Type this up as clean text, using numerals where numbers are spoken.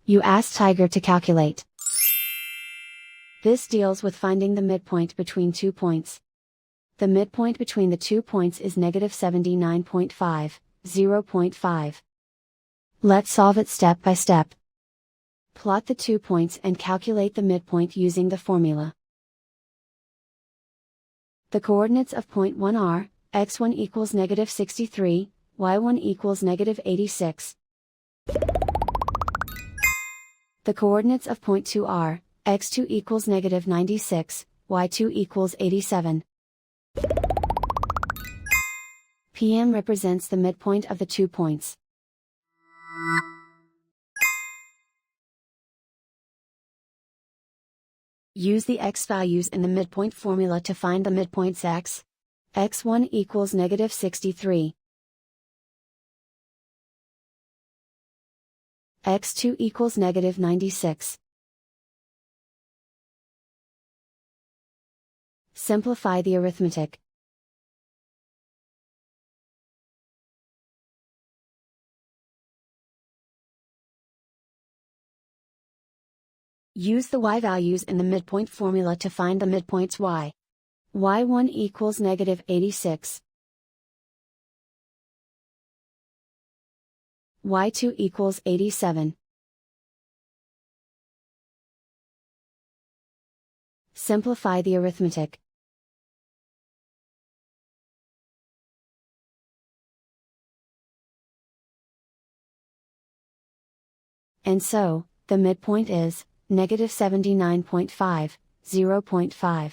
You ask Tiger to calculate. This deals with finding the midpoint between 2 points. The midpoint between the 2 points is negative 79.5, 0.5. Let's solve it step by step. Plot the 2 points and calculate the midpoint using the formula. The coordinates of point 1 are, x1 equals negative 63, y1 equals negative 86. The coordinates of point 2 are, x2 equals negative 96, y2 equals 87. PM represents the midpoint of the 2 points. Use the x values in the midpoint formula to find the midpoints x. x1 equals negative 63. x2 equals negative 96. Simplify the arithmetic. Use the y values in the midpoint formula to find the midpoints y. y1 equals negative 86. y2 equals 87. Simplify the arithmetic. And so, the midpoint is negative 79.5, 0.5.